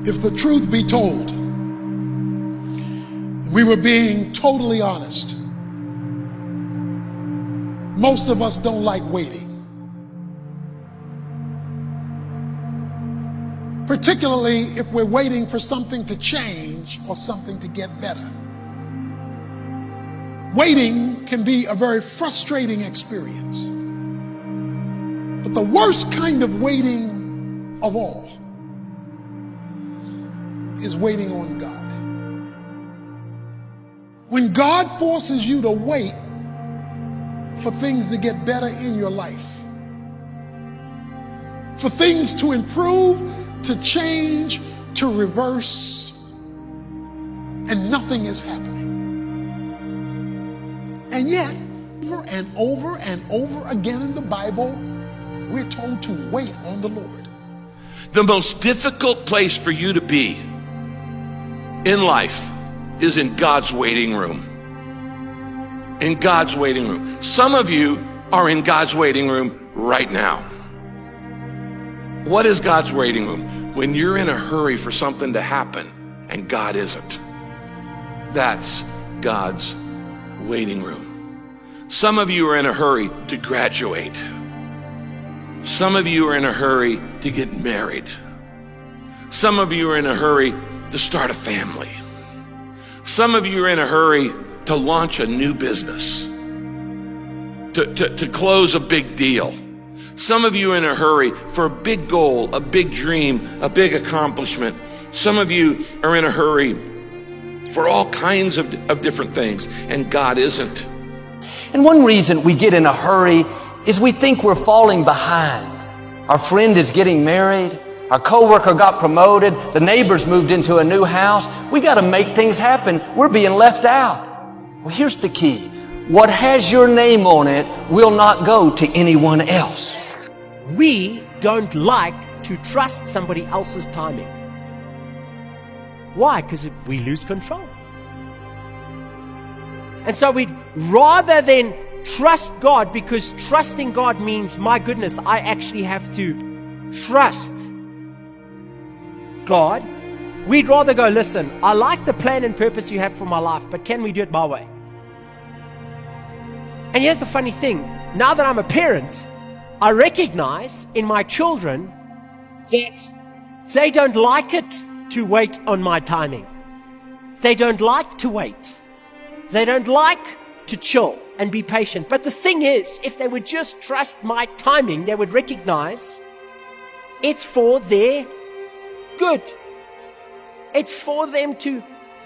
If the truth be told, we were being totally honest, most of us don't like waiting. Particularly if we're waiting for something to change or something to get better. Waiting can be a very frustrating experience. But the worst kind of waiting of all is waiting on God. When God forces you to wait for things to get better in your life, for things to improve, to change, to reverse, and nothing is happening. And yet, over and over again in the Bible, we're told to wait on the Lord. The most difficult place for you to be in life is in God's waiting room. In God's waiting room. Some of you are in God's waiting room right now. What is God's waiting room? When you're in a hurry for something to happen and God isn't. That's God's waiting room. Some of you are in a hurry to graduate. Some of you are in a hurry to get married. Some of you are in a hurry to start a family. Some of you are in a hurry to launch a new business, to close a big deal. Some of you are in a hurry for a big goal, a big dream, a big accomplishment. Some of you are in a hurry for all kinds of different things, and God isn't. And one reason we get in a hurry is we think we're falling behind. Our friend is getting married. Our coworker got promoted. The neighbors moved into a new house. We got to make things happen. We're being left out. Well, here's the key. What has your name on it will not go to anyone else. We don't like to trust somebody else's timing. Why? Because we lose control. And so we'd rather than trust God, because trusting God means, my goodness, I actually have to trust God. We'd rather go, listen, I like the plan and purpose you have for my life, but can we do it my way? And here's the funny thing. Now that I'm a parent, I recognize in my children that they don't like it to wait on my timing. They don't like to wait. They don't like to chill and be patient. But the thing is, if they would just trust my timing, they would recognize it's for their good. It's for them to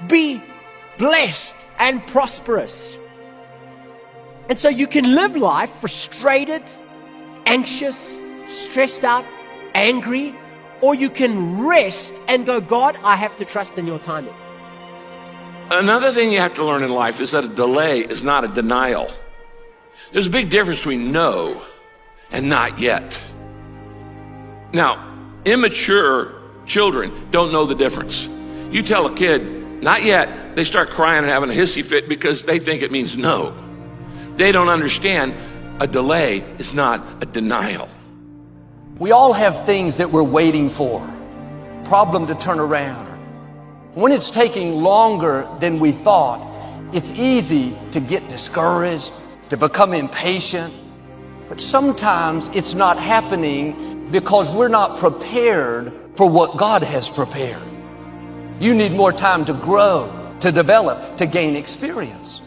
be blessed and prosperous. And so you can live life frustrated, anxious, stressed out, angry, or you can rest and go, God, I have to trust in your timing. Another thing you have to learn in life is that a delay is not a denial. There's a big difference between no and not yet. Now, immature children don't know the difference. You tell a kid, not yet, they start crying and having a hissy fit because they think it means no. They don't understand a delay is not a denial. We all have things that we're waiting for. Problem to turn around. When it's taking longer than we thought, it's easy to get discouraged, to become impatient. But sometimes it's not happening because we're not prepared for what God has prepared. You need more time to grow, to develop, to gain experience.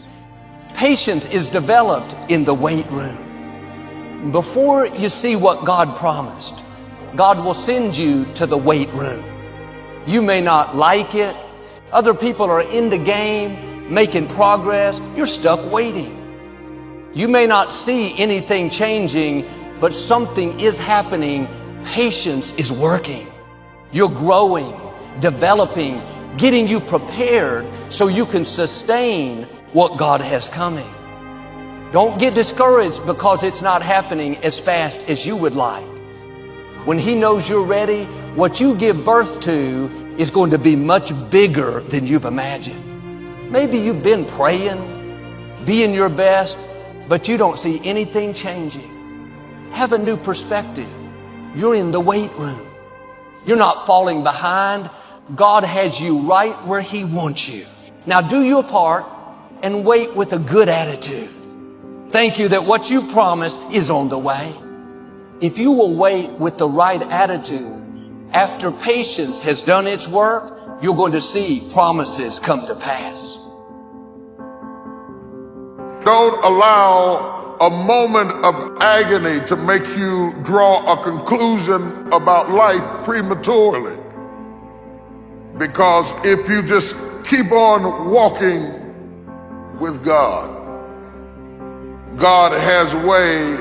Patience is developed in the wait room. Before you see what God promised, God will send you to the wait room. You may not like it. Other people are in the game, making progress. You're stuck waiting. You may not see anything changing, but something is happening. Patience is working. You're growing, developing, getting you prepared so you can sustain what God has coming. Don't get discouraged because it's not happening as fast as you would like. When He knows you're ready, what you give birth to is going to be much bigger than you've imagined. Maybe you've been praying, being your best, but you don't see anything changing. Have a new perspective. You're in the wait room. You're not falling behind. God has you right where He wants you. Now do your part and wait with a good attitude. Thank you that what you promised is on the way. If you will wait with the right attitude, after patience has done its work, you're going to see promises come to pass. Don't allow a moment of agony to make you draw a conclusion about life prematurely. Because if you just keep on walking with God, God has a way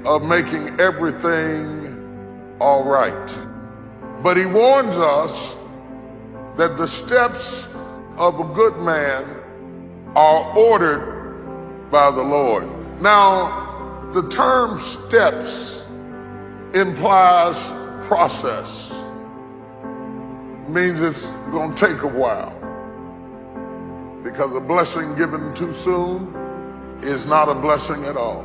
of making everything all right. But He warns us that the steps of a good man are ordered by the Lord. Now, the term steps implies process. Means it's going to take a while. Because a blessing given too soon is not a blessing at all.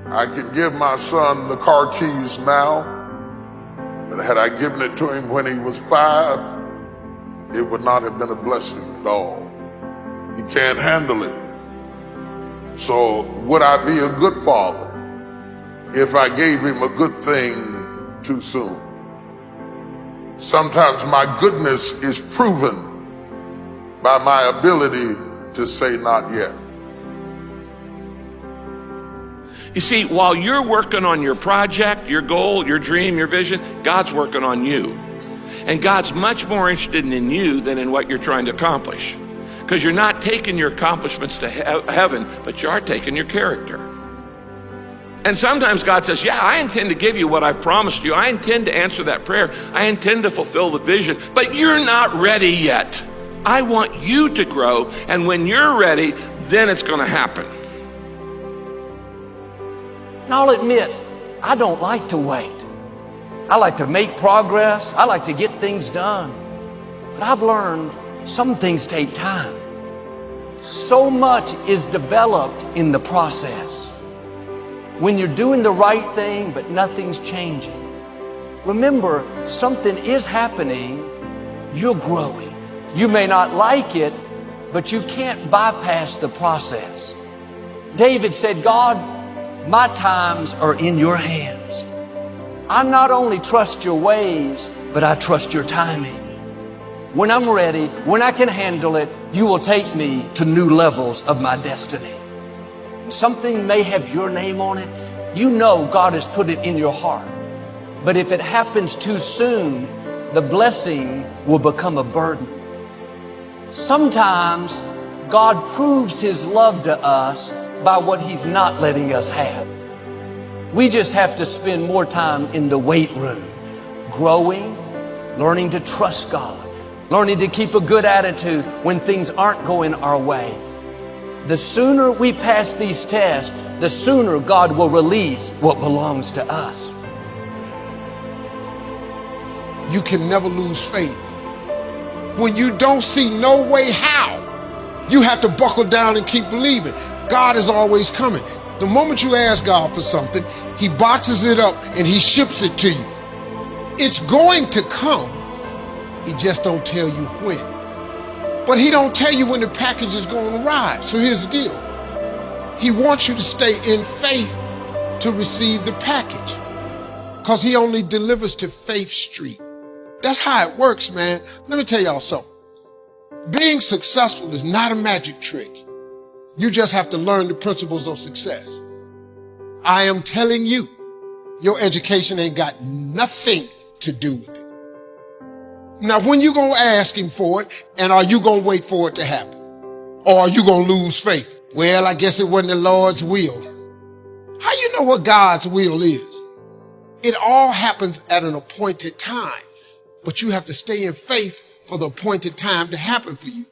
I can give my son the car keys now, but had I given it to him when he was 5, it would not have been a blessing at all. He can't handle it. So would I be a good father if I gave him a good thing too soon? Sometimes my goodness is proven by my ability to say not yet. You see, while you're working on your project, your goal, your dream, your vision, God's working on you. And God's much more interested in you than in what you're trying to accomplish. Because you're not taking your accomplishments to heaven, but you are taking your character. And sometimes God says, yeah, I intend to give you what I've promised you. I intend to answer that prayer. I intend to fulfill the vision, but you're not ready yet. I want you to grow, and when you're ready, then it's going to happen. And I'll admit, I don't like to wait. I like to make progress. I like to get things done. But I've learned some things take time. So much is developed in the process. When you're doing the right thing, but nothing's changing, remember, something is happening. You're growing. You may not like it, but you can't bypass the process. David said, God, my times are in your hands. I not only trust your ways, but I trust your timing. When I'm ready, when I can handle it, you will take me to new levels of my destiny. Something may have your name on it. You know God has put it in your heart. But if it happens too soon, the blessing will become a burden. Sometimes God proves His love to us by what He's not letting us have. We just have to spend more time in the weight room, growing, learning to trust God, learning to keep a good attitude when things aren't going our way. The sooner we pass these tests, the sooner God will release what belongs to us. You can never lose faith. When you don't see no way how, you have to buckle down and keep believing. God is always coming. The moment you ask God for something, He boxes it up and He ships it to you. It's going to come. He just don't tell you when. But He don't tell you when the package is going to arrive. So here's the deal. He wants you to stay in faith to receive the package, because He only delivers to Faith Street. That's how it works, man. Let me tell y'all something. Being successful is not a magic trick. You just have to learn the principles of success. I am telling you, your education ain't got nothing to do with it. Now, when you gonna ask Him for it, and are you gonna wait for it to happen? Or are you gonna lose faith? Well, I guess it wasn't the Lord's will. How you know what God's will is? It all happens at an appointed time, but you have to stay in faith for the appointed time to happen for you.